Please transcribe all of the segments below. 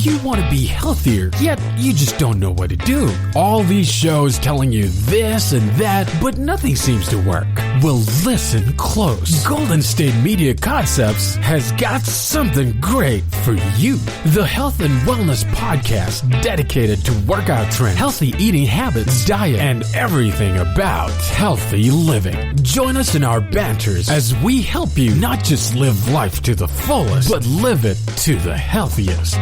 you want to be healthier, yet you just don't know what to do? All these shows telling you this and that, but nothing seems to work. Well, listen close. Golden State Media Concepts has got something great for you. The Health and Wellness Podcast dedicated to workout trends, healthy eating habits, diet, and everything about healthy living. Join us in our banters as we help you not just live life to the fullest, but live it to the healthiest.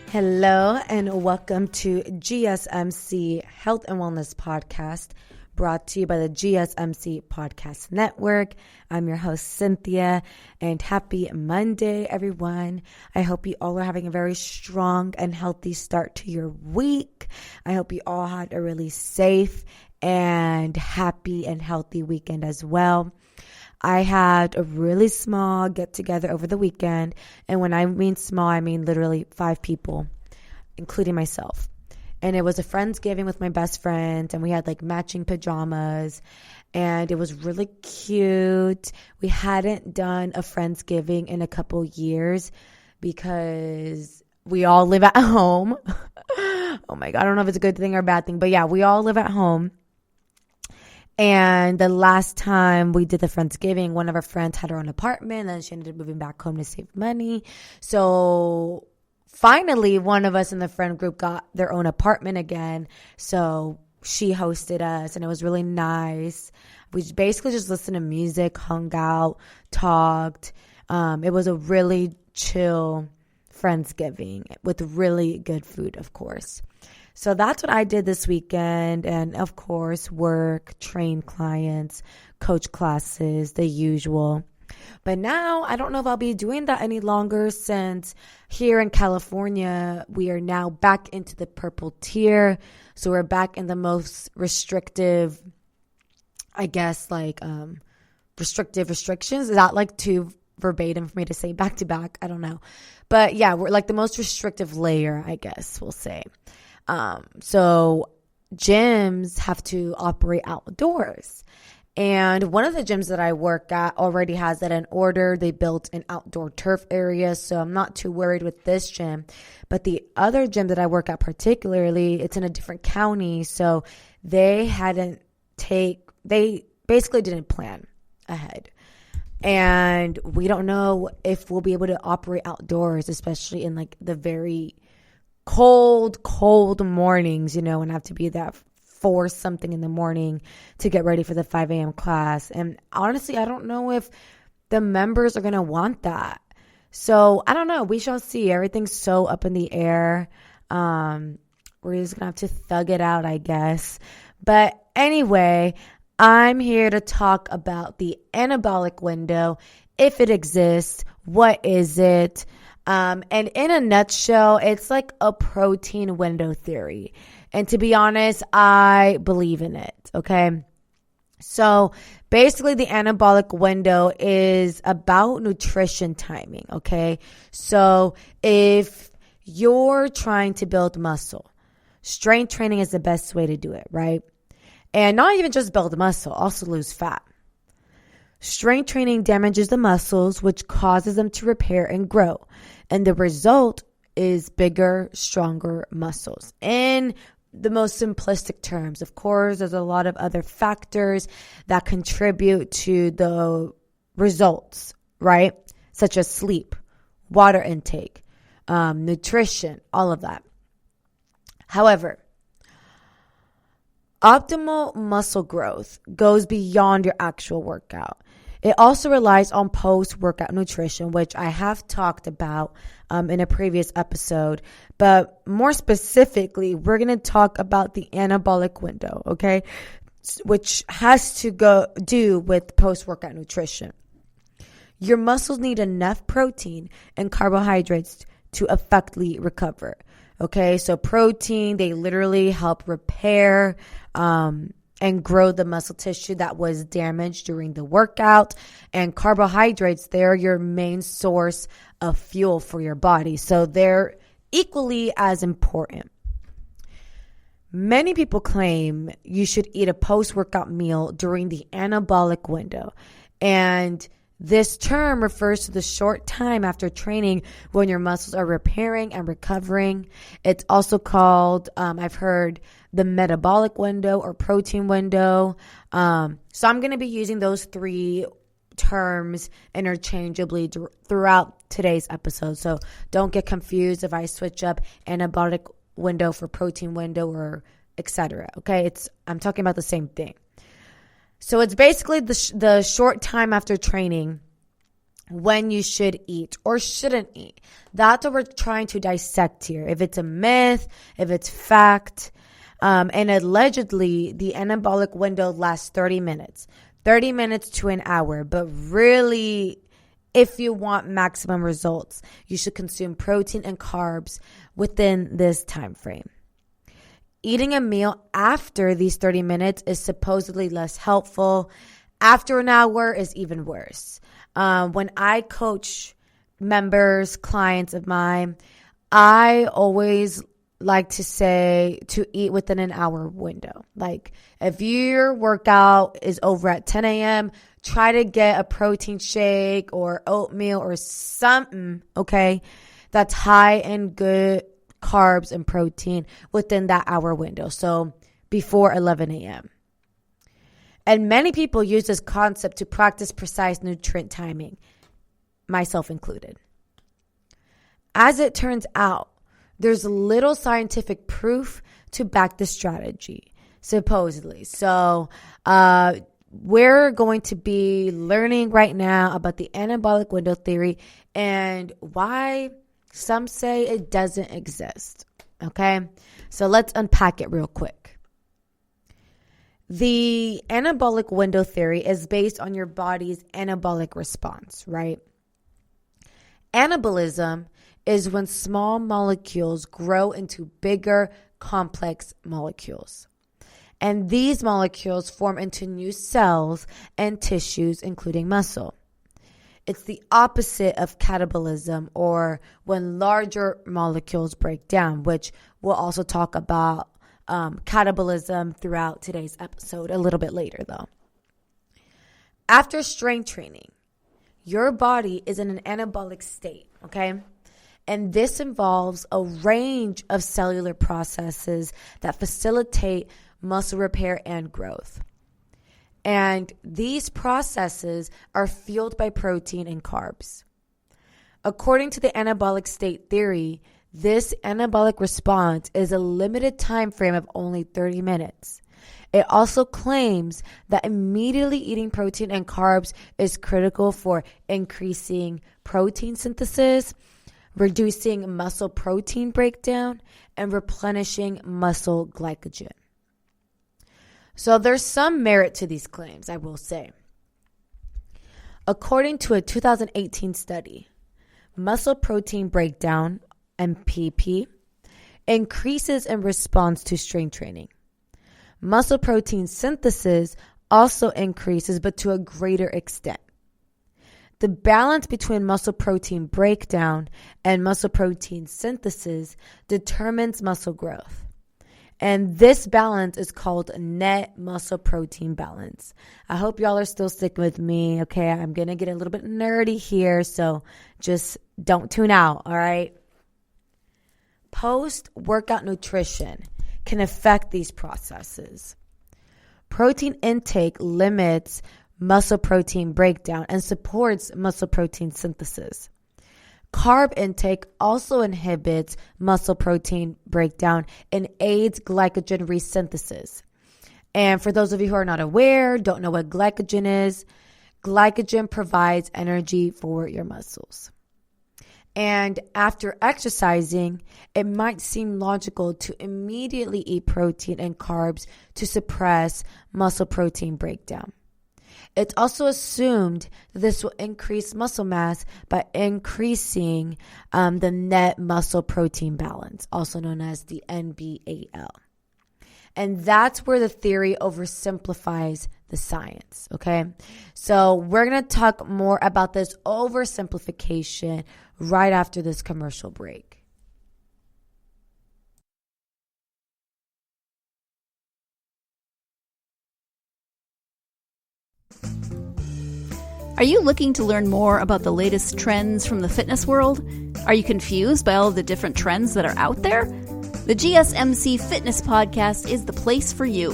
Hello and welcome to Gsmc Health and Wellness Podcast, brought to you by the Gsmc Podcast Network. I'm your host, Cynthia, and happy Monday, everyone. I hope you all are having a very strong and healthy start to your week. I hope you all had a really safe and happy and healthy weekend as well. I had a really small get-together over the weekend, and when I mean small, I mean literally 5 people, including myself. And it was a Friendsgiving with my best friends, and we had like matching pajamas, and it was really cute. We hadn't done a Friendsgiving in a couple years because we all live at home. Oh my God, I don't know if it's a good thing or a bad thing, but yeah, we all live at home. And the last time we did the Friendsgiving, one of our friends had her own apartment, and she ended up moving back home to save money. So finally, one of us in the friend group got their own apartment again. So she hosted us, and it was really nice. We basically just listened to music, hung out, talked. It was a really chill Friendsgiving with really good food, of course. So that's what I did this weekend, and of course, work, train clients, coach classes, the usual. But now, I don't know if I'll be doing that any longer, since here in California, we are now back into the purple tier. So we're back in the most restrictive, I guess, like restrictive restrictions. Is that like too verbatim for me to say back to back? I don't know. But yeah, we're like the most restrictive layer, I guess we'll say. So gyms have to operate outdoors. And one of the gyms that I work at already has that in order. They built an outdoor turf area, so I'm not too worried with this gym. But the other gym that I work at particularly, it's in a different county, so they basically didn't plan ahead. And we don't know if we'll be able to operate outdoors, especially in like the very cold mornings, you know, and have to be there 4 something in the morning to get ready for the 5 a.m. class. And honestly, I don't know if the members are going to want that. So I don't know. We shall see. Everything's so up in the air. We're just going to have to thug it out, I guess. But anyway, I'm here to talk about the anabolic window, if it exists, what is it? And in a nutshell, it's like a protein window theory. And to be honest, I believe in it, okay? So basically, the anabolic window is about nutrition timing, okay? So if you're trying to build muscle, strength training is the best way to do it, right? And not even just build muscle, also lose fat. Strength training damages the muscles, which causes them to repair and grow. And the result is bigger, stronger muscles. In the most simplistic terms, of course, there's a lot of other factors that contribute to the results, right? Such as sleep, water intake, nutrition, all of that. However, optimal muscle growth goes beyond your actual workout. It also relies on post-workout nutrition, which I have talked about in a previous episode. But more specifically, we're going to talk about the anabolic window, okay? Which has to do with post-workout nutrition. your muscles need enough protein and carbohydrates to effectively recover. Okay, so protein, they literally help repair and grow the muscle tissue that was damaged during the workout. And carbohydrates, they're your main source of fuel for your body. So they're equally as important. Many people claim you should eat a post-workout meal during the anabolic window. And this term refers to the short time after training when your muscles are repairing and recovering. It's also called, I've heard, the metabolic window or protein window. So I'm going to be using those three terms interchangeably throughout today's episode. So don't get confused if I switch up anabolic window for protein window or etc. Okay, I'm talking about the same thing. So it's basically the short time after training when you should eat or shouldn't eat. That's what we're trying to dissect here. If it's a myth, if it's fact. And allegedly, the anabolic window lasts 30 minutes to an hour. But really, if you want maximum results, you should consume protein and carbs within this time frame. Eating a meal after these 30 minutes is supposedly less helpful. After an hour is even worse. When I coach members, clients of mine, I always like to say to eat within an hour window. Like if your workout is over at 10 a.m., try to get a protein shake or oatmeal or something, okay, that's high in good carbs and protein within that hour window. So before 11 a.m. And many people use this concept to practice precise nutrient timing, myself included. As it turns out, there's little scientific proof to back this strategy, supposedly. So we're going to be learning right now about the anabolic window theory and why some say it doesn't exist. Okay, so let's unpack it real quick. The anabolic window theory is based on your body's anabolic response, right? Anabolism is when small molecules grow into bigger, complex molecules. And these molecules form into new cells and tissues, including muscle. It's the opposite of catabolism, or when larger molecules break down, which we'll also talk about catabolism throughout today's episode a little bit later, though. After strength training, your body is in an anabolic state, okay? And this involves a range of cellular processes that facilitate muscle repair and growth. And these processes are fueled by protein and carbs. According to the anabolic state theory, this anabolic response is a limited time frame of only 30 minutes. It also claims that immediately eating protein and carbs is critical for increasing protein synthesis, reducing muscle protein breakdown, and replenishing muscle glycogen. So there's some merit to these claims, I will say. According to a 2018 study, muscle protein breakdown, MPP, increases in response to strength training. Muscle protein synthesis also increases, but to a greater extent. The balance between muscle protein breakdown and muscle protein synthesis determines muscle growth. And this balance is called net muscle protein balance. I hope y'all are still sticking with me. Okay, I'm going to get a little bit nerdy here, so just don't tune out, all right? Post-workout nutrition can affect these processes. Protein intake limits muscle protein breakdown and supports muscle protein synthesis. Carb intake also inhibits muscle protein breakdown and aids glycogen resynthesis. And for those of you who are not aware, don't know what glycogen is, glycogen provides energy for your muscles. And after exercising, it might seem logical to immediately eat protein and carbs to suppress muscle protein breakdown. It's also assumed that this will increase muscle mass by increasing the net muscle protein balance, also known as the NBAL. And that's where the theory oversimplifies the science, okay? So we're going to talk more about this oversimplification right after this commercial break. Are you looking to learn more about the latest trends from the fitness world? Are you confused by all of the different trends that are out there? The Gsmc Fitness Podcast is the place for you.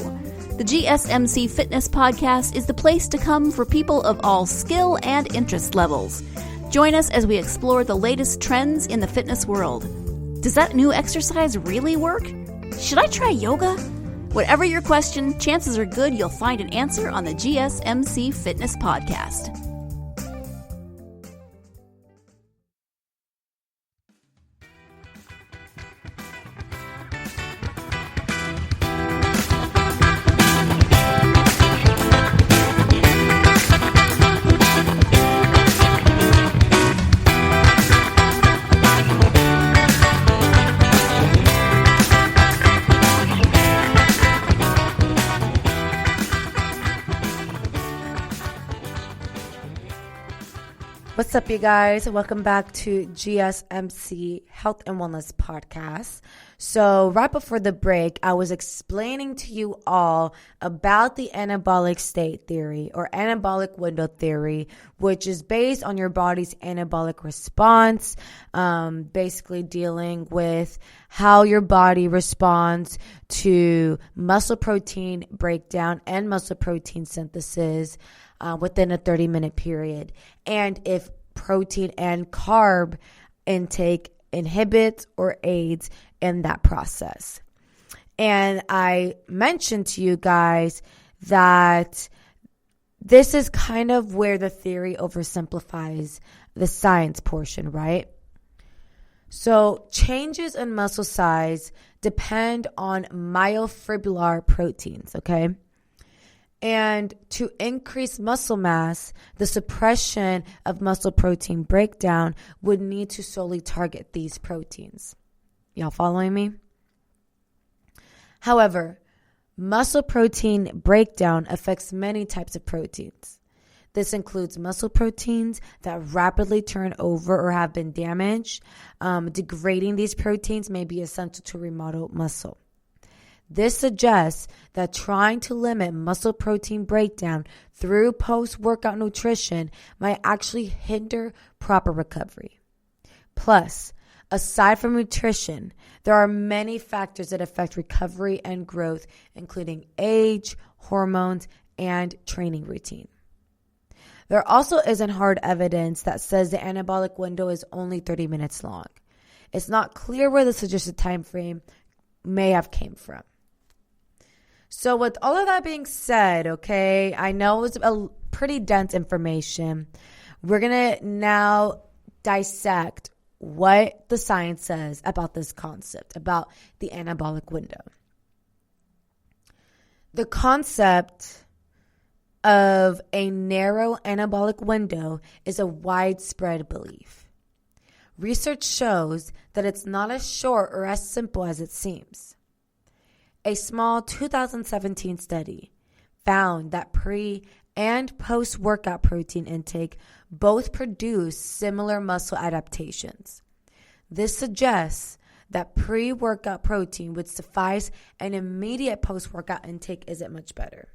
The Gsmc Fitness Podcast is the place to come for people of all skill and interest levels. Join us as we explore the latest trends in the fitness world. Does that new exercise really work? Should I try yoga? Whatever your question, chances are good you'll find an answer on the Gsmc Fitness Podcast. What's up, you guys? Welcome back to GSMC Health and Wellness Podcast. So right before the break, I was explaining to you all about the anabolic state theory or anabolic window theory, which is based on your body's anabolic response, basically dealing with how your body responds to muscle protein breakdown and muscle protein synthesis within a 30-minute period, and if protein and carb intake inhibits or aids in that process. And I mentioned to you guys that this is kind of where the theory oversimplifies the science portion, right? So changes in muscle size depend on myofibrillar proteins, okay? And to increase muscle mass, the suppression of muscle protein breakdown would need to solely target these proteins. Y'all following me? However, muscle protein breakdown affects many types of proteins. This includes muscle proteins that rapidly turn over or have been damaged. Degrading these proteins may be essential to remodel muscle. This suggests that trying to limit muscle protein breakdown through post-workout nutrition might actually hinder proper recovery. Plus, aside from nutrition, there are many factors that affect recovery and growth, including age, hormones, and training routine. There also isn't hard evidence that says the anabolic window is only 30 minutes long. It's not clear where the suggested time frame may have came from. So with all of that being said, okay, I know it was a pretty dense information. We're going to now dissect what the science says about this concept, about the anabolic window. The concept of a narrow anabolic window is a widespread belief. Research shows that it's not as short or as simple as it seems. A small 2017 study found that pre- and post-workout protein intake both produce similar muscle adaptations. This suggests that pre-workout protein would suffice and immediate post-workout intake isn't much better.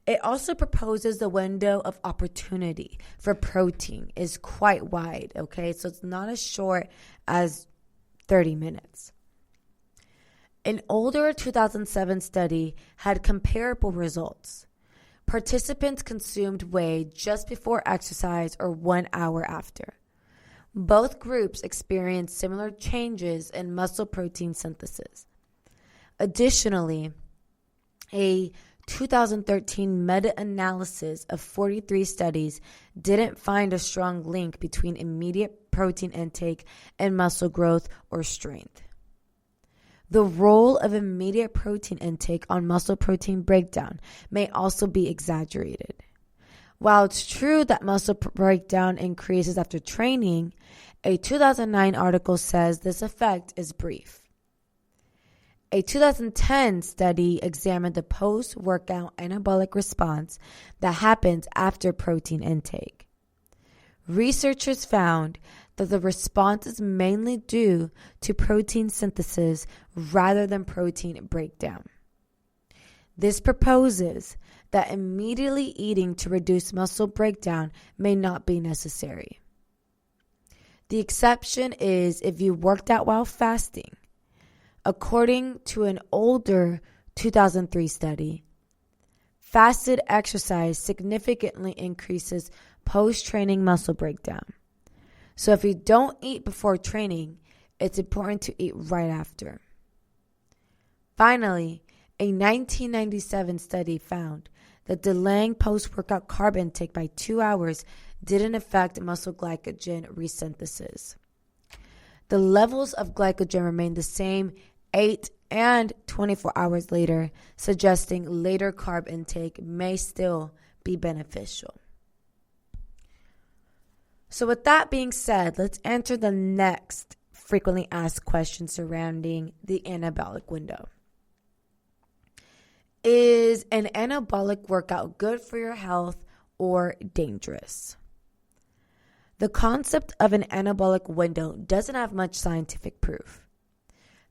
It also proposes the window of opportunity for protein is quite wide, okay? So it's not as short as 30 minutes. An older 2007 study had comparable results. Participants consumed whey just before exercise or 1 hour after. Both groups experienced similar changes in muscle protein synthesis. Additionally, a 2013 meta-analysis of 43 studies didn't find a strong link between immediate protein intake and muscle growth or strength. The role of immediate protein intake on muscle protein breakdown may also be exaggerated. While it's true that muscle breakdown increases after training, a 2009 article says this effect is brief. A 2010 study examined the post-workout anabolic response that happens after protein intake. Researchers found that the response is mainly due to protein synthesis rather than protein breakdown. This proposes that immediately eating to reduce muscle breakdown may not be necessary. The exception is if you worked out while fasting. According to an older 2003 study, fasted exercise significantly increases post-training muscle breakdown. So if you don't eat before training, it's important to eat right after. Finally, a 1997 study found that delaying post-workout carb intake by 2 hours didn't affect muscle glycogen resynthesis. The levels of glycogen remained the same 8 and 24 hours later, suggesting later carb intake may still be beneficial. So with that being said, let's enter the next frequently asked question surrounding the anabolic window. Is an anabolic workout good for your health or dangerous? The concept of an anabolic window doesn't have much scientific proof.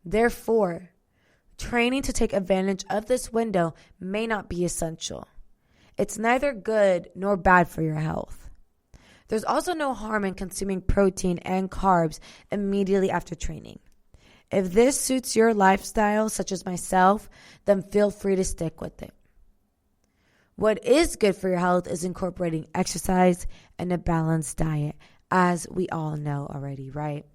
Therefore, training to take advantage of this window may not be essential. It's neither good nor bad for your health. There's also no harm in consuming protein and carbs immediately after training. If this suits your lifestyle, such as myself, then feel free to stick with it. What is good for your health is incorporating exercise and a balanced diet, as we all know already, right?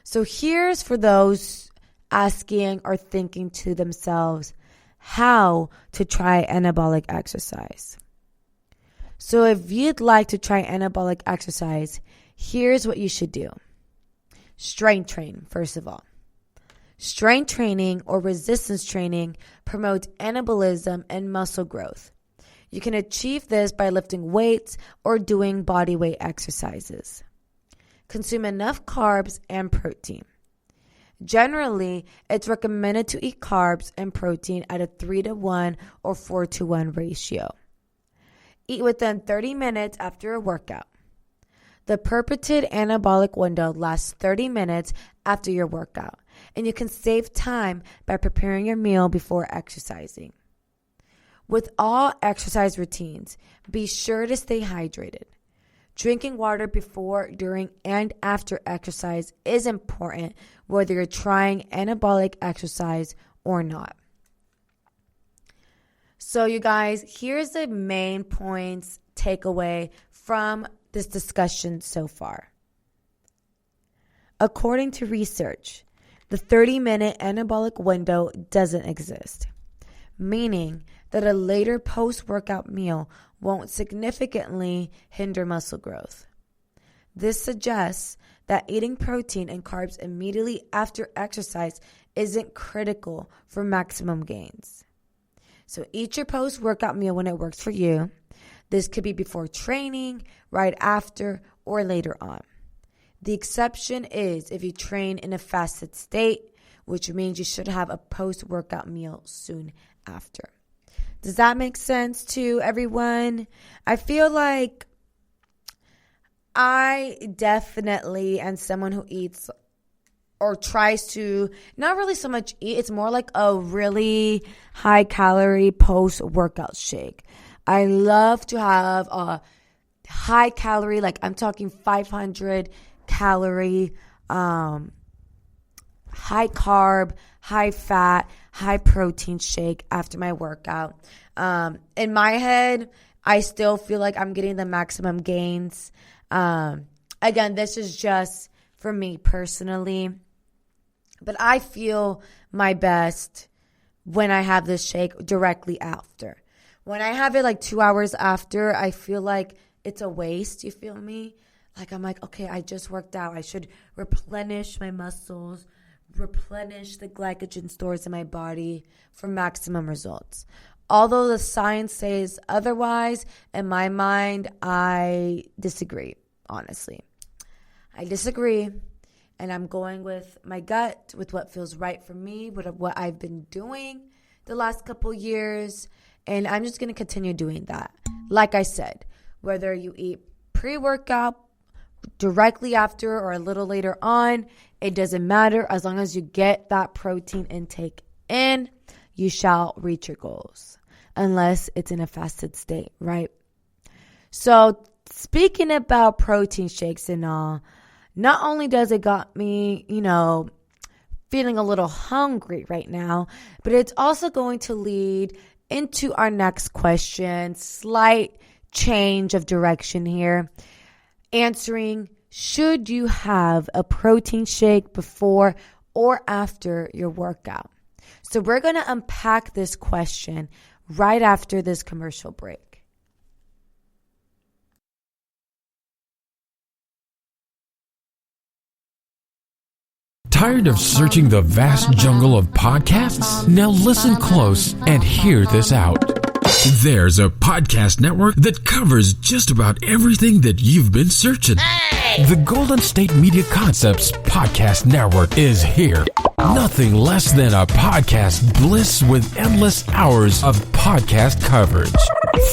So here's for those asking or thinking to themselves how to try anabolic exercise. So if you'd like to try anabolic exercise, here's what you should do. Strength train, first of all. Strength training or resistance training promotes anabolism and muscle growth. You can achieve this by lifting weights or doing body weight exercises. Consume enough carbs and protein. Generally, it's recommended to eat carbs and protein at a 3-to-1 or 4-to-1 ratio. Eat within 30 minutes after a workout. The purported anabolic window lasts 30 minutes after your workout, and you can save time by preparing your meal before exercising. With all exercise routines, be sure to stay hydrated. Drinking water before, during, and after exercise is important whether you're trying anabolic exercise or not. So you guys, here's the main points takeaway from this discussion so far. According to research, the 30-minute anabolic window doesn't exist, meaning that a later post-workout meal won't significantly hinder muscle growth. This suggests that eating protein and carbs immediately after exercise isn't critical for maximum gains. So eat your post-workout meal when it works for you. This could be before training, right after, or later on. The exception is if you train in a fasted state, which means you should have a post-workout meal soon after. Does that make sense to everyone? I feel like I definitely am someone who eats or tries to not really so much eat. It's more like a really high calorie post-workout shake. I love to have a high calorie, like I'm talking 500 calorie, high carb, high fat, high protein shake after my workout. In my head, I still feel like I'm getting the maximum gains. Again, this is just for me personally, but I feel my best when I have this shake directly after. When I have it like 2 hours after, I feel like it's a waste. You feel me? Like I'm like, okay, I just worked out. I should replenish my muscles, replenish the glycogen stores in my body for maximum results. Although the science says otherwise, in my mind, I disagree, honestly. I disagree, and I'm going with my gut, with what feels right for me, with what I've been doing the last couple years, and I'm just going to continue doing that. Like I said, whether you eat pre-workout, directly after, or a little later on, it doesn't matter. As long as you get that protein intake in, you shall reach your goals, unless it's in a fasted state, right? So speaking about protein shakes and all, not only does it got me, feeling a little hungry right now, but it's also going to lead into our next question. Slight change of direction here. Answering, should you have a protein shake before or after your workout? So we're going to unpack this question right after this commercial break. Tired of searching the vast jungle of podcasts? Now listen close and hear this out. There's a podcast network that covers just about everything that you've been searching. Hey! The Golden State Media Concepts Podcast Network is here. Nothing less than a podcast bliss with endless hours of podcast coverage.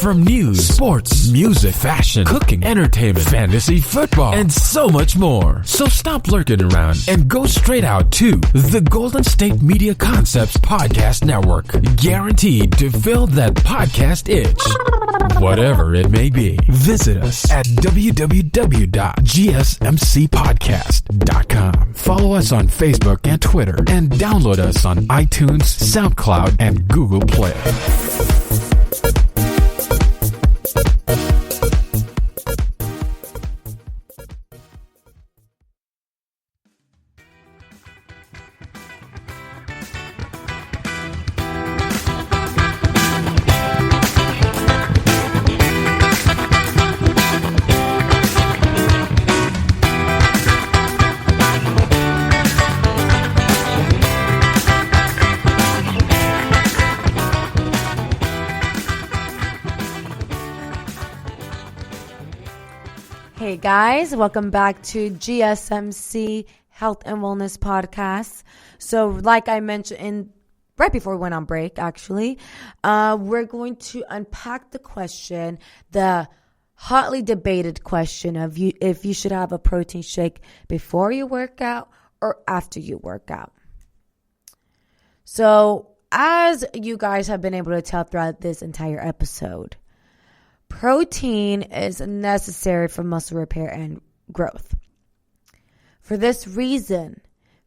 From news, sports, music, fashion, cooking, entertainment, fantasy, football, and so much more. So stop lurking around and go straight out to the Golden State Media Concepts Podcast Network. Guaranteed to fill that podcast itch. Whatever it may be. Visit us at www.gsmcpodcast.com. Follow us on Facebook and Twitter, and download us on iTunes, SoundCloud, and Google Play. Hey guys, welcome back to GSMC Health and Wellness Podcast. So like I mentioned right before we went on break, actually, we're going to unpack the question, the hotly debated question of if you should have a protein shake before you work out or after you work out. So as you guys have been able to tell throughout this entire episode, protein is necessary for muscle repair and growth. For this reason,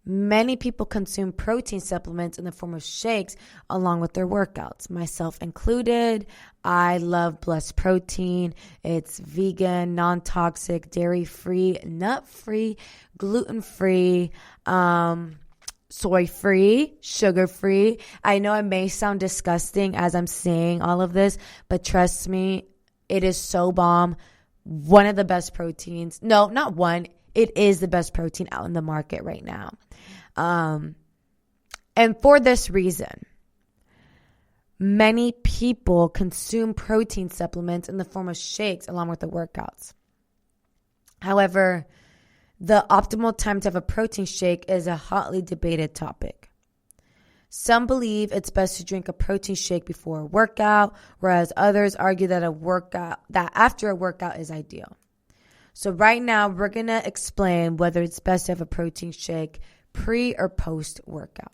many people consume protein supplements in the form of shakes along with their workouts, myself included. I love Blessed Protein. It's vegan, non-toxic, dairy-free, nut-free, gluten-free, soy-free, sugar-free. I know it may sound disgusting as I'm saying all of this, but trust me, it is so bomb. One of the best proteins. No, not one. It is the best protein out in the market right now. And for this reason, many people consume protein supplements in the form of shakes along with the workouts. However, the optimal time to have a protein shake is a hotly debated topic. Some believe it's best to drink a protein shake before a workout, whereas others argue that after a workout is ideal. So right now, we're going to explain whether it's best to have a protein shake pre or post workout.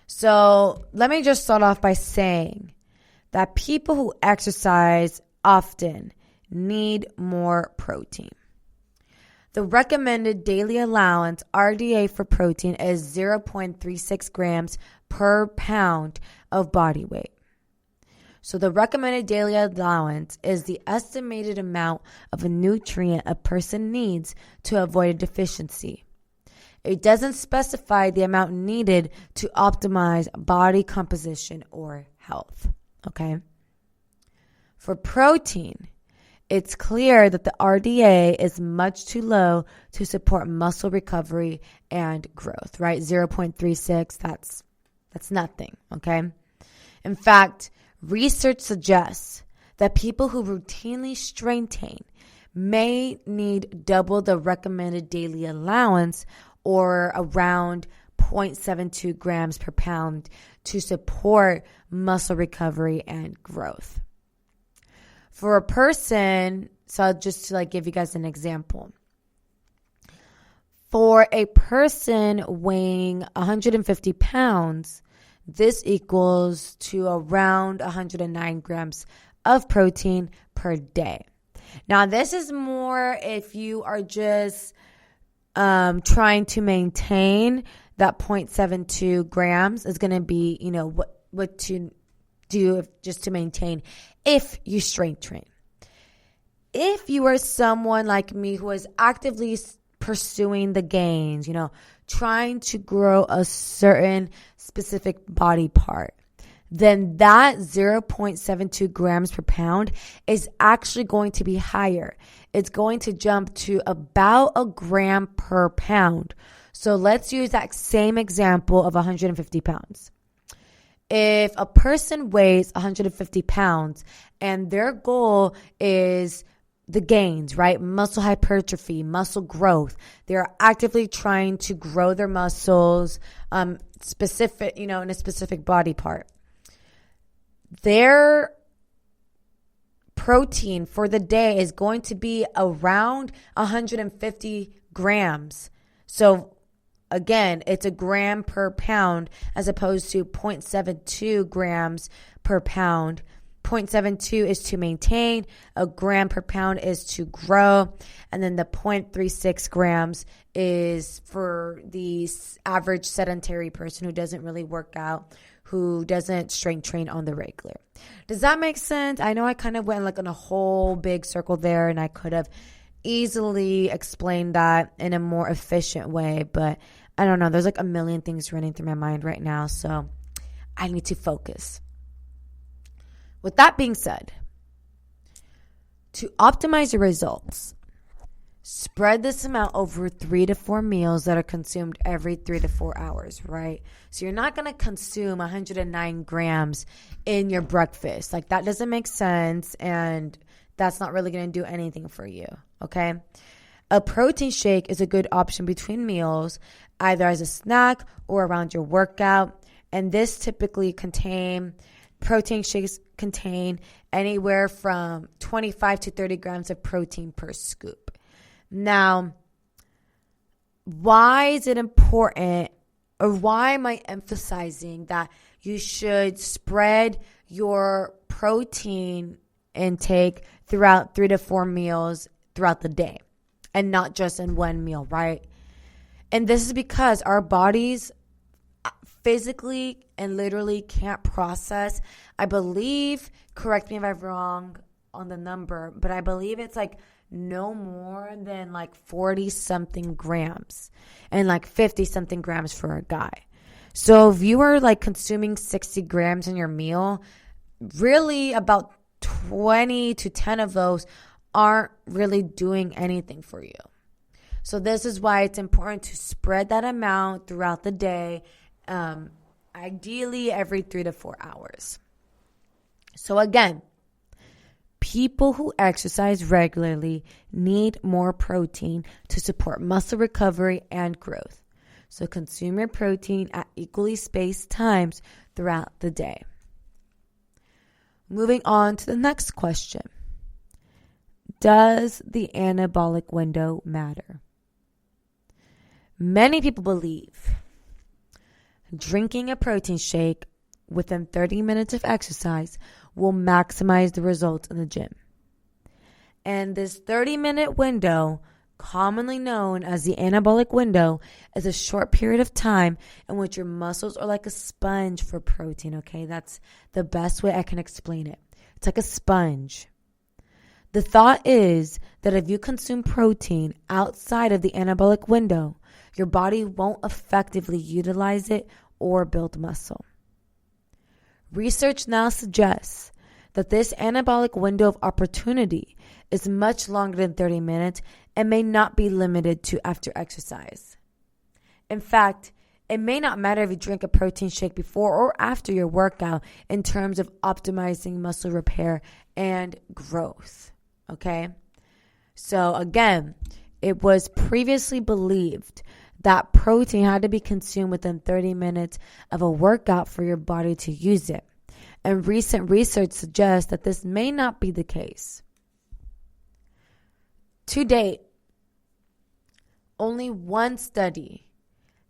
So let me just start off by saying that people who exercise often need more protein. The recommended daily allowance, RDA, for protein is 0.36 grams per pound of body weight. So the recommended daily allowance is the estimated amount of a nutrient a person needs to avoid a deficiency. It doesn't specify the amount needed to optimize body composition or health. Okay? For protein, it's clear that the RDA is much too low to support muscle recovery and growth, right? 0.36, that's nothing, okay? In fact, research suggests that people who routinely strength train may need double the recommended daily allowance, or around 0.72 grams per pound, to support muscle recovery and growth. For a person, so just to give you guys an example. For a person weighing 150 pounds, this equals to around 109 grams of protein per day. Now, this is more if you are just trying to maintain that 0.72 grams is going to be, what to do just to maintain if you strength train. If you are someone like me who is actively pursuing the gains, trying to grow a certain specific body part, then that 0.72 grams per pound is actually going to be higher. It's going to jump to about a gram per pound. So let's use that same example of 150 pounds. If a person weighs 150 pounds and their goal is the gains, right? Muscle hypertrophy, muscle growth. They're actively trying to grow their muscles, specific, in a specific body part. Their protein for the day is going to be around 150 grams. So again, it's a gram per pound as opposed to 0.72 grams per pound. 0.72 is to maintain, a gram per pound is to grow, and then the 0.36 grams is for the average sedentary person who doesn't really work out, who doesn't strength train on the regular. Does that make sense? I know I kind of went on a whole big circle there, and I could have easily explained that in a more efficient way, but I don't know. There's a million things running through my mind right now, so I need to focus. With that being said, to optimize your results, spread this amount over 3 to 4 meals that are consumed every 3 to 4 hours, right? So you're not going to consume 109 grams in your breakfast. That doesn't make sense, and that's not really going to do anything for you, okay? A protein shake is a good option between meals, either as a snack or around your workout, and this typically protein shakes contain anywhere from 25 to 30 grams of protein per scoop. Now, why is it important, or why am I emphasizing that you should spread your protein intake throughout 3 to 4 meals throughout the day and not just in one meal, right? And this is because our bodies physically and literally can't process, I believe, correct me if I'm wrong on the number, but I believe it's no more than 40 something grams and 50 something grams for a guy. So if you are consuming 60 grams in your meal, really about 20 to 10 of those aren't really doing anything for you. So this is why it's important to spread that amount throughout the day, ideally every 3 to 4 hours. So again, people who exercise regularly need more protein to support muscle recovery and growth. So consume your protein at equally spaced times throughout the day. Moving on to the next question. Does the anabolic window matter? Many people believe drinking a protein shake within 30 minutes of exercise will maximize the results in the gym. And this 30-minute window, commonly known as the anabolic window, is a short period of time in which your muscles are like a sponge for protein, okay? That's the best way I can explain it. It's like a sponge. The thought is that if you consume protein outside of the anabolic window, your body won't effectively utilize it or build muscle. Research now suggests that this anabolic window of opportunity is much longer than 30 minutes and may not be limited to after exercise. In fact, It may not matter if you drink a protein shake before or after your workout in terms of optimizing muscle repair and growth. Okay? So again, it was previously believed that protein had to be consumed within 30 minutes of a workout for your body to use it. And recent research suggests that this may not be the case. To date, only one study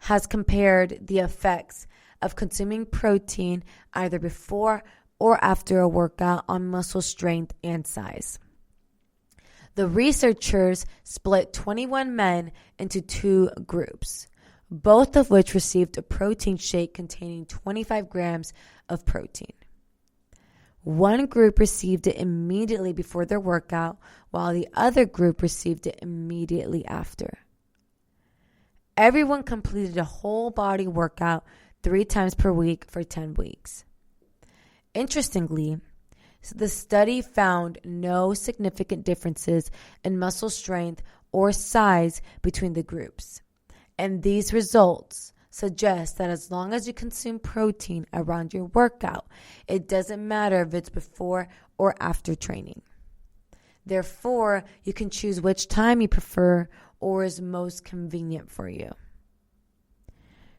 has compared the effects of consuming protein either before or after a workout on muscle strength and size. The researchers split 21 men into 2 groups, both of which received a protein shake containing 25 grams of protein. One group received it immediately before their workout, while the other group received it immediately after. Everyone completed a whole body workout 3 times per week for 10 weeks. Interestingly, the study found no significant differences in muscle strength or size between the groups. And these results suggest that as long as you consume protein around your workout, it doesn't matter if it's before or after training. Therefore, you can choose which time you prefer or is most convenient for you.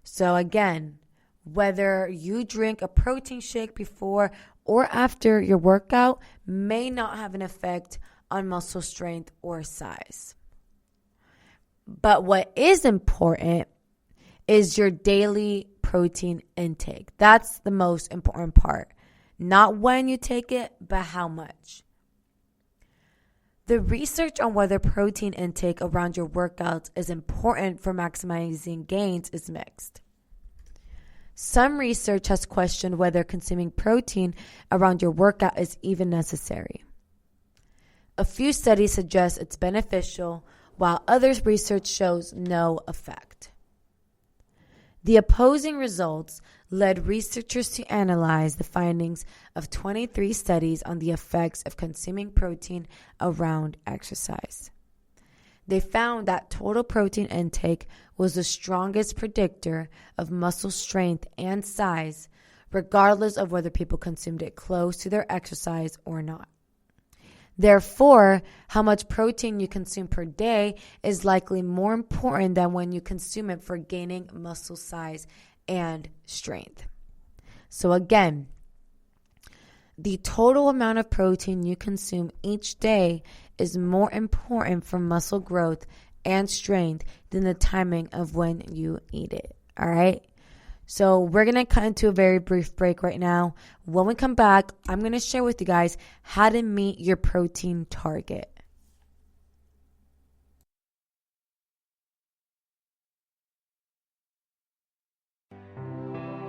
So again, whether you drink a protein shake before or after your workout may not have an effect on muscle strength or size. But what is important is your daily protein intake. That's the most important part. Not when you take it, but how much. The research on whether protein intake around your workouts is important for maximizing gains is mixed. Some research has questioned whether consuming protein around your workout is even necessary. A few studies suggest it's beneficial, while others' research shows no effect. The opposing results led researchers to analyze the findings of 23 studies on the effects of consuming protein around exercise. They found that total protein intake was the strongest predictor of muscle strength and size, regardless of whether people consumed it close to their exercise or not. Therefore, how much protein you consume per day is likely more important than when you consume it for gaining muscle size and strength. So again, the total amount of protein you consume each day is more important for muscle growth and strength than the timing of when you eat it. All right? So we're going to cut into a very brief break right now. When we come back, I'm going to share with you guys how to meet your protein target.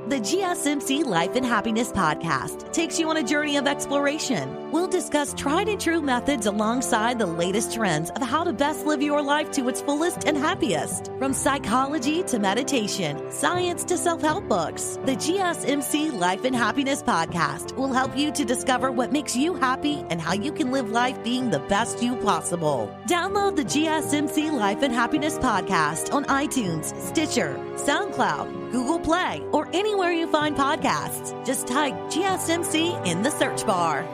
The Gsmc Life and Happiness podcast takes you on a journey of exploration. We'll discuss tried and true methods alongside the latest trends of how to best live your life to its fullest and happiest. From psychology to meditation, science to self-help books, the Gsmc Life and Happiness podcast will help you to discover what makes you happy and how you can live life being the best you possible. Download the Gsmc Life and Happiness podcast on iTunes, Stitcher, SoundCloud, Google Play, or anywhere you find podcasts. Just type GSMC in the search bar.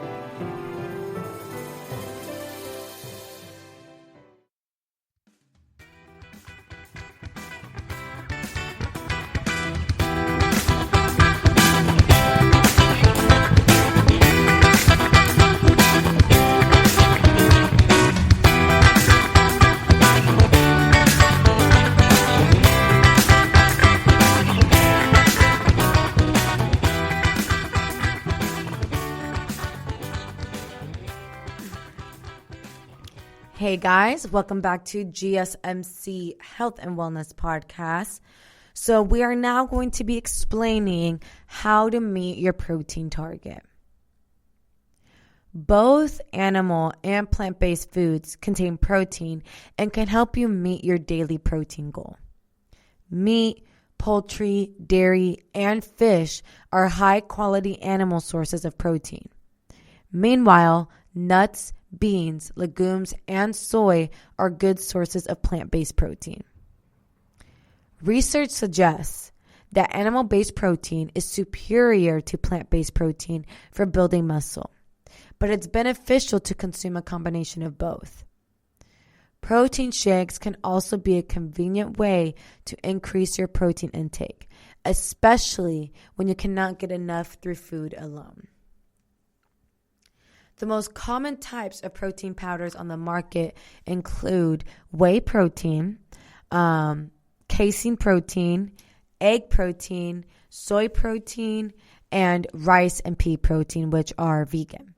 Hey guys, welcome back to GSMC Health and Wellness Podcast. So we are now going to be explaining how to meet your protein target. Both animal and plant-based foods contain protein and can help you meet your daily protein goal. Meat, poultry, dairy, and fish are high-quality animal sources of protein. Meanwhile, nuts, beans, legumes, and soy are good sources of plant-based protein. Research suggests that animal-based protein is superior to plant-based protein for building muscle, but it's beneficial to consume a combination of both. Protein shakes can also be a convenient way to increase your protein intake, especially when you cannot get enough through food alone. The most common types of protein powders on the market include whey protein, casein protein, egg protein, soy protein, and rice and pea protein, which are vegan.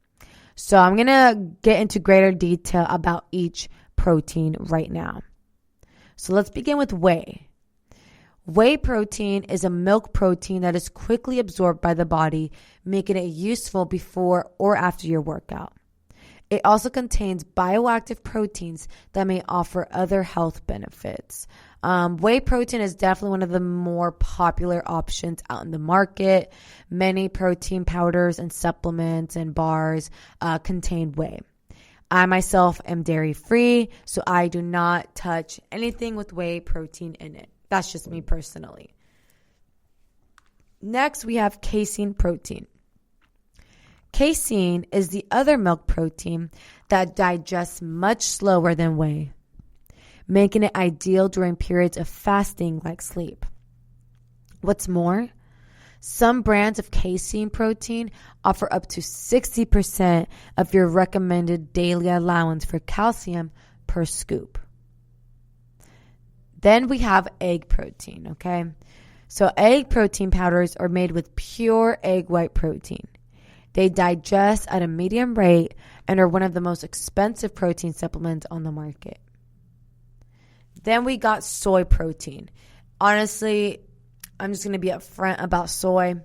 So I'm going to get into greater detail about each protein right now. So let's begin with whey. Whey protein is a milk protein that is quickly absorbed by the body, making it useful before or after your workout. It also contains bioactive proteins that may offer other health benefits. Whey protein is definitely one of the more popular options out in the market. Many protein powders and supplements and bars contain whey. I myself am dairy free, so I do not touch anything with whey protein in it. That's just me personally. Next, we have casein protein. Casein is the other milk protein that digests much slower than whey, making it ideal during periods of fasting like sleep. What's more, some brands of casein protein offer up to 60% of your recommended daily allowance for calcium per scoop. Then we have egg protein, okay? So egg protein powders are made with pure egg white protein. They digest at a medium rate and are one of the most expensive protein supplements on the market. Then we got soy protein. Honestly, I'm just going to be upfront about soy.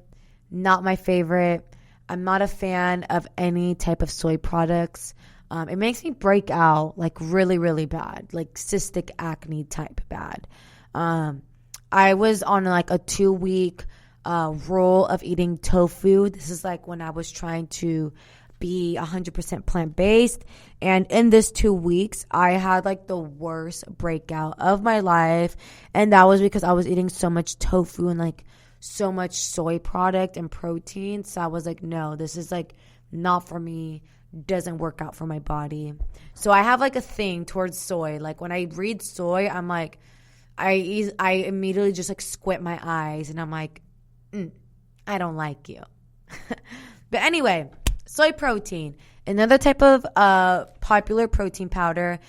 Not my favorite. I'm not a fan of any type of soy products. It makes me break out like really, really bad, like cystic acne type bad. I was on like a 2-week rule of eating tofu. This is like when I was trying to be 100% plant-based. And in this 2 weeks, I had like the worst breakout of my life. And that was because I was eating so much tofu and like so much soy product and protein. So I was like, no, this is like not for me. Doesn't work out for my body. So I have like a thing towards soy. Like when I read soy, I'm like, I immediately just like squint my eyes and I'm like, I don't like you. But anyway, soy protein, another type of popular protein powder,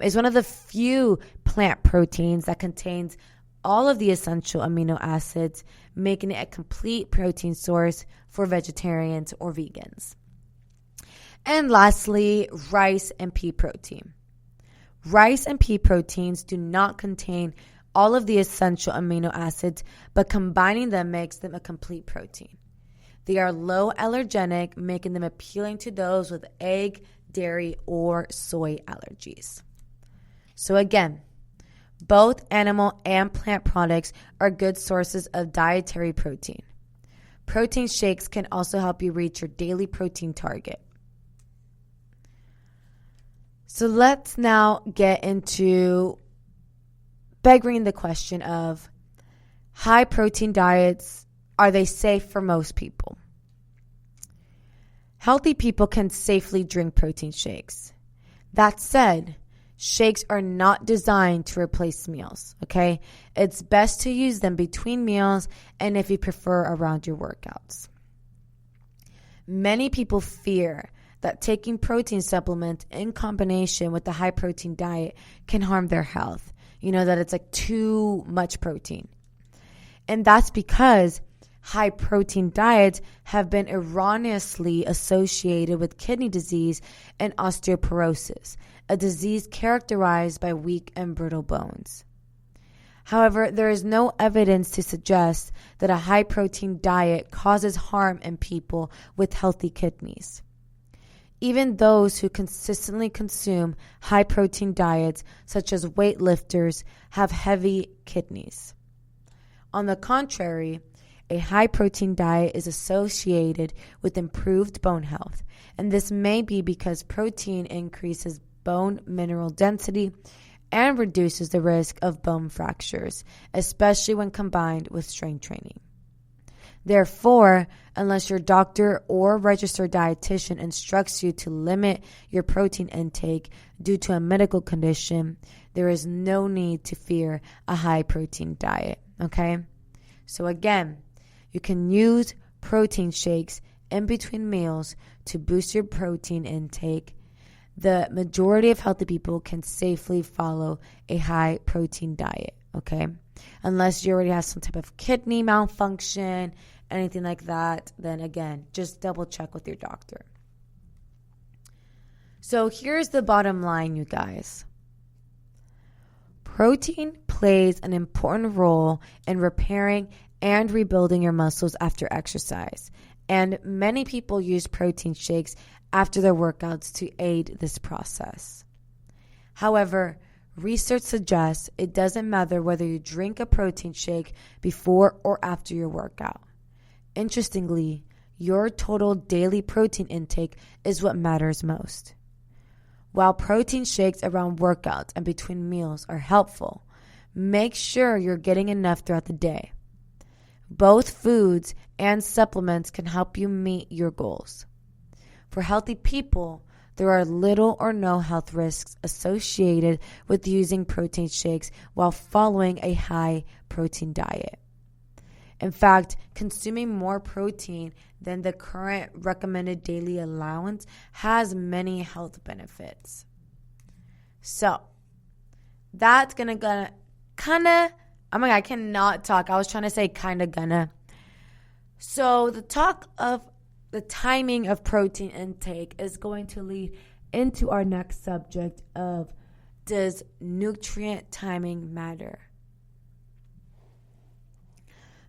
is one of the few plant proteins that contains all of the essential amino acids, making it a complete protein source for vegetarians or vegans. And lastly, rice and pea protein. Rice and pea proteins do not contain all of the essential amino acids, but combining them makes them a complete protein. They are low allergenic, making them appealing to those with egg, dairy, or soy allergies. So again, both animal and plant products are good sources of dietary protein. Protein shakes can also help you reach your daily protein target. So let's now get into begging the question of high protein diets, are they safe for most people? Healthy people can safely drink protein shakes. That said, shakes are not designed to replace meals, okay? It's best to use them between meals and if you prefer around your workouts. Many people fear that taking protein supplements in combination with the high protein diet can harm their health. You know, that it's like too much protein. And that's because high protein diets have been erroneously associated with kidney disease and osteoporosis, a disease characterized by weak and brittle bones. However, there is no evidence to suggest that a high protein diet causes harm in people with healthy kidneys. Even those who consistently consume high protein diets, such as weightlifters, have heavy kidneys. On the contrary, a high protein diet is associated with improved bone health, and this may be because protein increases bone mineral density and reduces the risk of bone fractures, especially when combined with strength training. Therefore, unless your doctor or registered dietitian instructs you to limit your protein intake due to a medical condition, there is no need to fear a high protein diet, okay? So again, you can use protein shakes in between meals to boost your protein intake. The majority of healthy people can safely follow a high protein diet, okay? Unless you already have some type of kidney malfunction, anything like that, then again, just double check with your doctor. So here's the bottom line, you guys. Protein plays an important role in repairing and rebuilding your muscles after exercise. And many people use protein shakes after their workouts to aid this process. However, research suggests it doesn't matter whether you drink a protein shake before or after your workout. Interestingly, your total daily protein intake is what matters most. While protein shakes around workouts and between meals are helpful, make sure you're getting enough throughout the day. Both foods and supplements can help you meet your goals. For healthy people, there are little or no health risks associated with using protein shakes while following a high protein diet. In fact, consuming more protein than the current recommended daily allowance has many health benefits. So, that's gonna kinda, oh my God, I cannot talk. I was trying to say kinda gonna. So, the talk of the timing of protein intake is going to lead into our next subject of, does nutrient timing matter?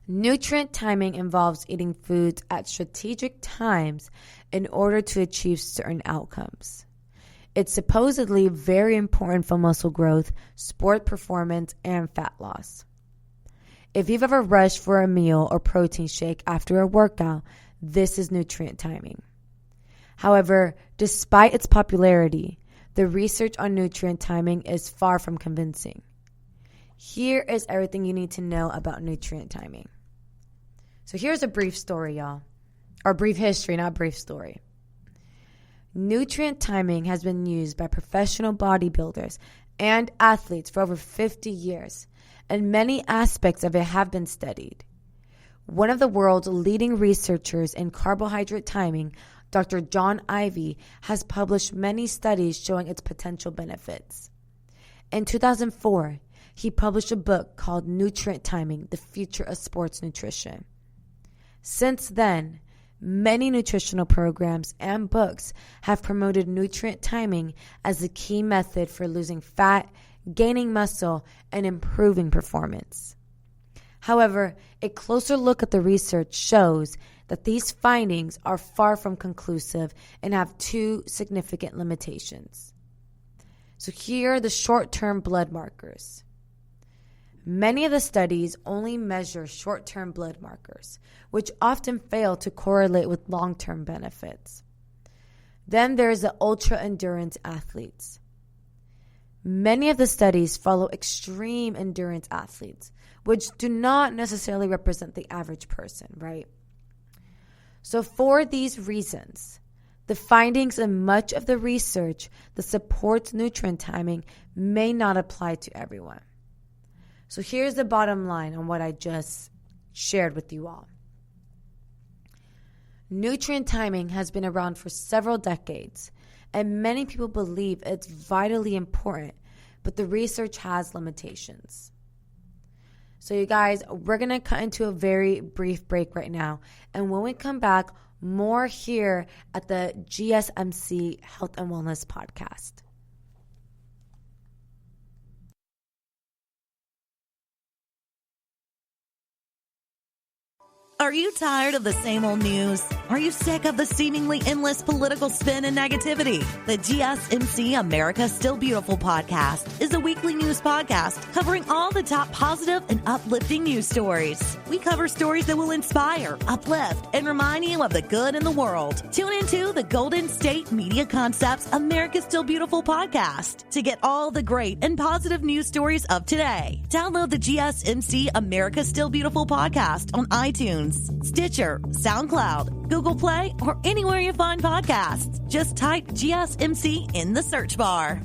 Nutrient timing involves eating foods at strategic times in order to achieve certain outcomes. It's supposedly very important for muscle growth, sport performance, and fat loss. If you've ever rushed for a meal or protein shake after a workout, this is nutrient timing. However, despite its popularity, the research on nutrient timing is far from convincing. Here is everything you need to know about nutrient timing. So here's a brief story, y'all. Or brief history, not brief story. Nutrient timing has been used by professional bodybuilders and athletes for over 50 years, and many aspects of it have been studied. One of the world's leading researchers in carbohydrate timing, Dr. John Ivey, has published many studies showing its potential benefits. In 2004, he published a book called Nutrient Timing: The Future of Sports Nutrition. Since then, many nutritional programs and books have promoted nutrient timing as the key method for losing fat, gaining muscle, and improving performance. However, a closer look at the research shows that these findings are far from conclusive and have two significant limitations. So here are the short-term blood markers. Many of the studies only measure short-term blood markers, which often fail to correlate with long-term benefits. Then there's the ultra-endurance athletes. Many of the studies follow extreme endurance athletes, which do not necessarily represent the average person, right? So for these reasons, the findings in much of the research that supports nutrient timing may not apply to everyone. So here's the bottom line on what I just shared with you all. Nutrient timing has been around for several decades, and many people believe it's vitally important, but the research has limitations. So you guys, we're going to cut into a very brief break right now, and when we come back, more here at the Gsmc Health and Wellness Podcast. Are you tired of the same old news? Are you sick of the seemingly endless political spin and negativity? The Gsmc America's Still Beautiful podcast is a weekly news podcast covering all the top positive and uplifting news stories. We cover stories that will inspire, uplift, and remind you of the good in the world. Tune into the Golden State Media Concepts America's Still Beautiful podcast to get all the great and positive news stories of today. Download the Gsmc America's Still Beautiful podcast on iTunes, Stitcher, SoundCloud, Google Play, or anywhere you find podcasts. Just type GSMC in the search bar.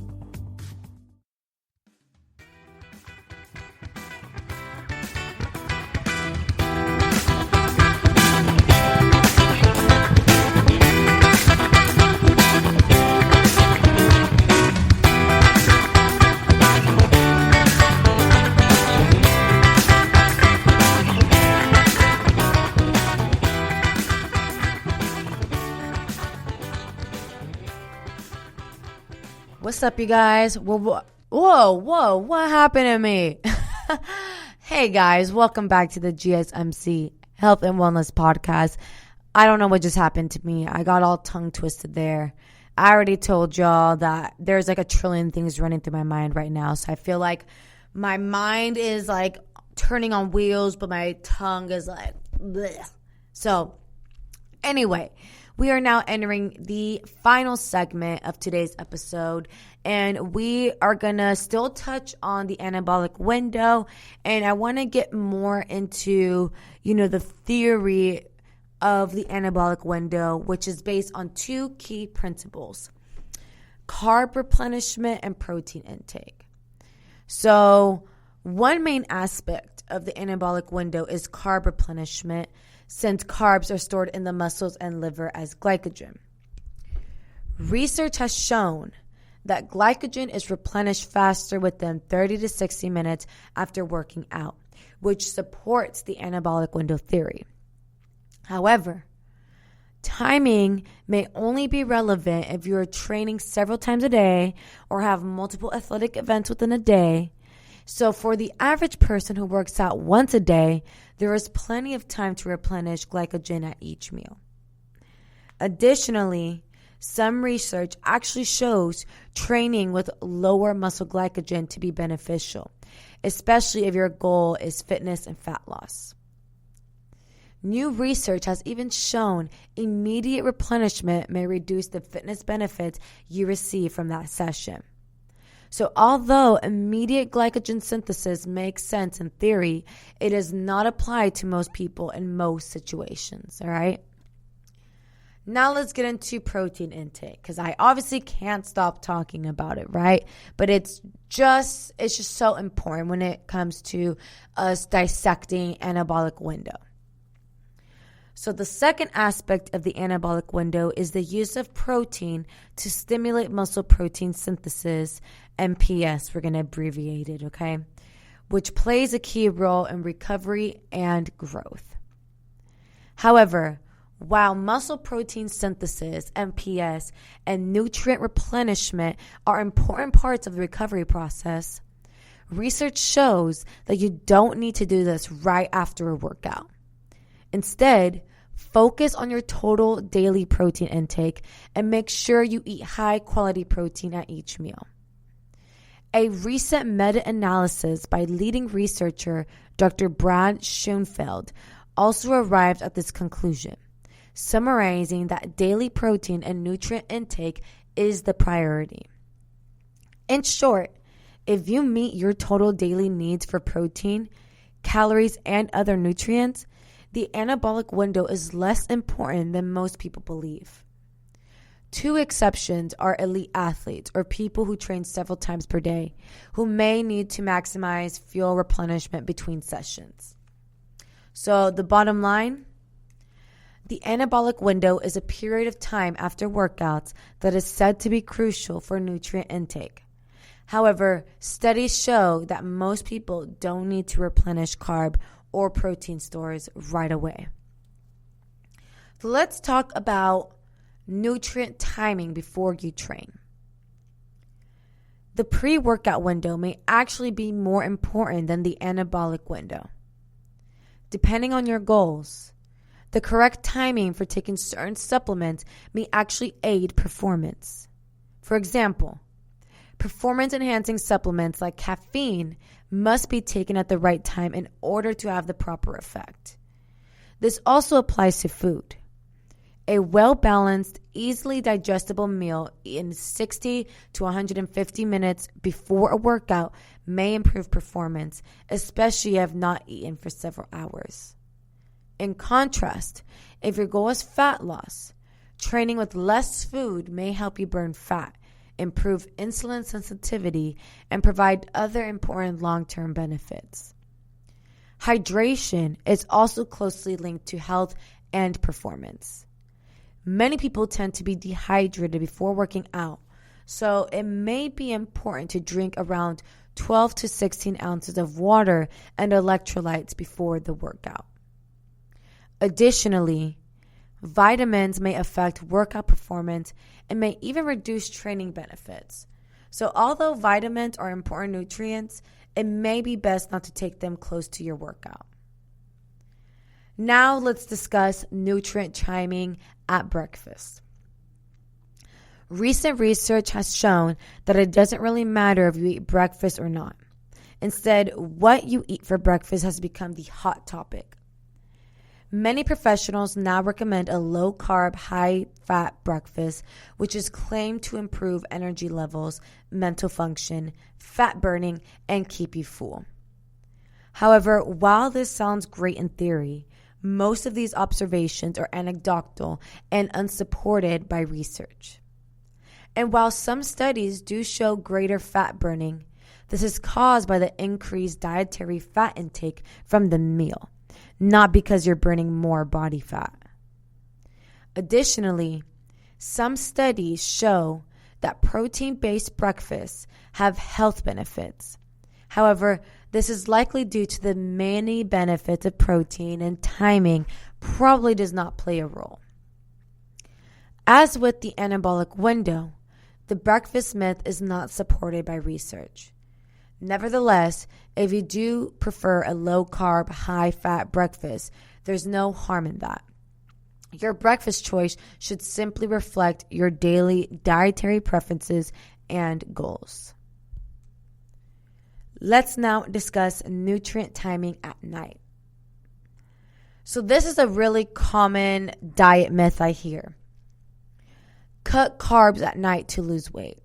What's up, you guys? Whoa, what happened to me? Hey, guys, welcome back to the GSMC Health and Wellness Podcast. I don't know what just happened to me. I got all tongue twisted there. I already told y'all that there's like a trillion things running through my mind right now. So I feel like my mind is like turning on wheels, but my tongue is like bleh. So anyway, we are now entering the final segment of today's episode, and we are going to still touch on the anabolic window, and I want to get more into, the theory of the anabolic window, which is based on two key principles: carb replenishment and protein intake. So one main aspect of the anabolic window is carb replenishment, since carbs are stored in the muscles and liver as glycogen. Research has shown that glycogen is replenished faster within 30 to 60 minutes after working out, which supports the anabolic window theory. However, timing may only be relevant if you are training several times a day or have multiple athletic events within a day. So for the average person who works out once a day, there is plenty of time to replenish glycogen at each meal. Additionally, some research actually shows training with lower muscle glycogen to be beneficial, especially if your goal is fitness and fat loss. New research has even shown immediate replenishment may reduce the fitness benefits you receive from that session. So although immediate glycogen synthesis makes sense in theory, it is not applied to most people in most situations, all right? Now let's get into protein intake, because I obviously can't stop talking about it, right? But it's just so important when it comes to us dissecting anabolic window. So the second aspect of the anabolic window is the use of protein to stimulate muscle protein synthesis, MPS, we're going to abbreviate it, okay? Which plays a key role in recovery and growth. However, while muscle protein synthesis, MPS, and nutrient replenishment are important parts of the recovery process, research shows that you don't need to do this right after a workout. Instead, focus on your total daily protein intake and make sure you eat high-quality protein at each meal. A recent meta-analysis by leading researcher Dr. Brad Schoenfeld also arrived at this conclusion, summarizing that daily protein and nutrient intake is the priority. In short, if you meet your total daily needs for protein, calories, and other nutrients, the anabolic window is less important than most people believe. Two exceptions are elite athletes or people who train several times per day, who may need to maximize fuel replenishment between sessions. So the bottom line, the anabolic window is a period of time after workouts that is said to be crucial for nutrient intake. However, studies show that most people don't need to replenish carb or protein stores right away. So let's talk about nutrient timing before you train. The pre-workout window may actually be more important than the anabolic window. Depending on your goals, The correct timing for taking certain supplements may actually aid performance. For example, performance-enhancing supplements like caffeine must be taken at the right time in order to have the proper effect. This also applies to food. A well-balanced, easily digestible meal in 60 to 150 minutes before a workout may improve performance, especially if you have not eaten for several hours. In contrast, if your goal is fat loss, training with less food may help you burn fat, improve insulin sensitivity, and provide other important long-term benefits. Hydration is also closely linked to health and performance. Many people tend to be dehydrated before working out, so it may be important to drink around 12 to 16 ounces of water and electrolytes before the workout. Additionally, vitamins may affect workout performance and may even reduce training benefits. So although vitamins are important nutrients, it may be best not to take them close to your workout. Now let's discuss nutrient chiming at breakfast. Recent research has shown that it doesn't really matter if you eat breakfast or not. Instead, what you eat for breakfast has become the hot topic. Many professionals now recommend a low-carb, high-fat breakfast, which is claimed to improve energy levels, mental function, fat burning, and keep you full. However, while this sounds great in theory, most of these observations are anecdotal and unsupported by research. And while some studies do show greater fat burning, this is caused by the increased dietary fat intake from the meal, not because you're burning more body fat. Additionally, some studies show that protein-based breakfasts have health benefits. However, this is likely due to the many benefits of protein, and timing probably does not play a role. As with the anabolic window, the breakfast myth is not supported by research. Nevertheless, if you do prefer a low-carb, high-fat breakfast, there's no harm in that. Your breakfast choice should simply reflect your daily dietary preferences and goals. Let's now discuss nutrient timing at night. So this is a really common diet myth I hear. Cut carbs at night to lose weight.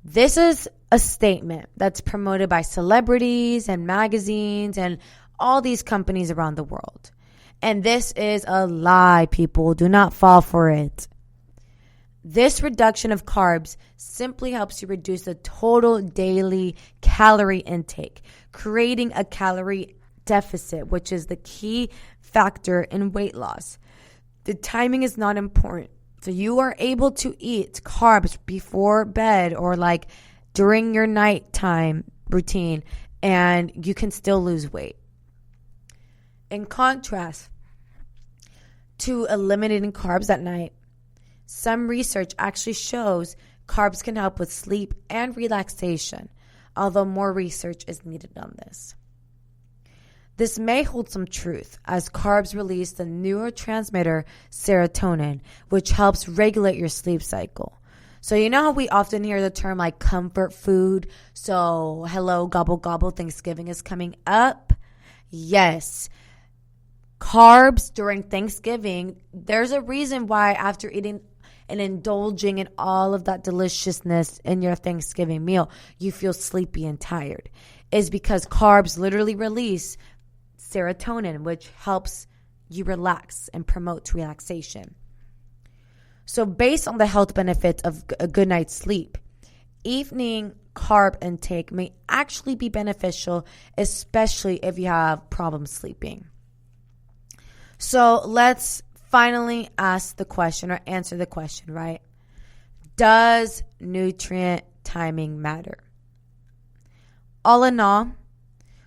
This is a statement that's promoted by celebrities and magazines and all these companies around the world. And this is a lie, people. Do not fall for it. This reduction of carbs simply helps you reduce the total daily calorie intake, creating a calorie deficit, which is the key factor in weight loss. The timing is not important. So you are able to eat carbs before bed or like during your nighttime routine, and you can still lose weight. In contrast to eliminating carbs at night, some research actually shows carbs can help with sleep and relaxation, although more research is needed on this. This may hold some truth, as carbs release the neurotransmitter serotonin, which helps regulate your sleep cycle. So you know how we often hear the term like comfort food? So hello, gobble gobble, Thanksgiving is coming up. Yes. Carbs during Thanksgiving, there's a reason why after eating and indulging in all of that deliciousness in your Thanksgiving meal, you feel sleepy and tired. It's because carbs literally release serotonin, which helps you relax and promotes relaxation. So based on the health benefits of a good night's sleep, evening carb intake may actually be beneficial, especially if you have problems sleeping. So let's finally ask the question or answer the question, right? Does nutrient timing matter? All in all,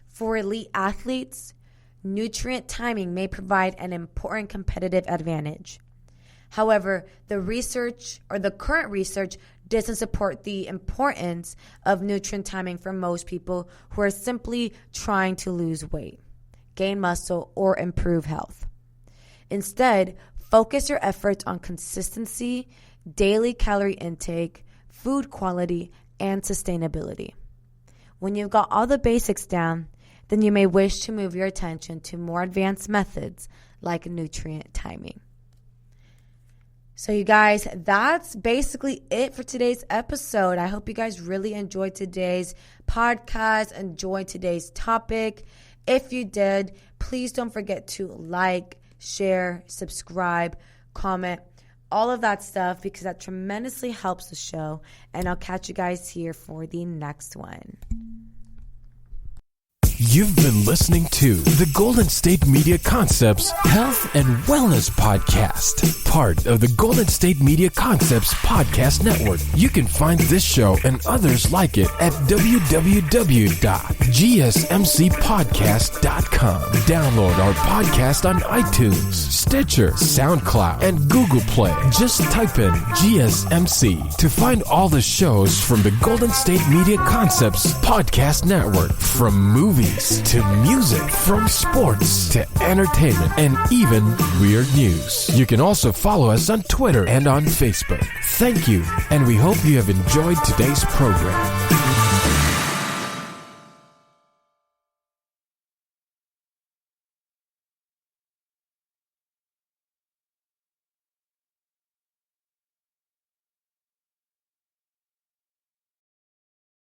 for elite athletes, nutrient timing may provide an important competitive advantage. However, the current research doesn't support the importance of nutrient timing for most people who are simply trying to lose weight, gain muscle, or improve health. Instead, focus your efforts on consistency, daily calorie intake, food quality, and sustainability. When you've got all the basics down, then you may wish to move your attention to more advanced methods like nutrient timing. So you guys, that's basically it for today's episode. I hope you guys really enjoyed today's podcast, enjoyed today's topic. If you did, please don't forget to like, share, subscribe, comment, all of that stuff, because that tremendously helps the show. And I'll catch you guys here for the next one. You've been listening to the Golden State Media Concepts Health and Wellness Podcast, part of the Golden State Media Concepts Podcast Network. You can find this show and others like it at www.gsmcpodcast.com. Download our podcast on iTunes, Stitcher, SoundCloud, and Google Play. Just type in GSMC to find all the shows from the Golden State Media Concepts Podcast Network, from movies to music, from sports to entertainment, and even weird news. You can also follow us on Twitter and on Facebook. Thank you, and we hope you have enjoyed today's program.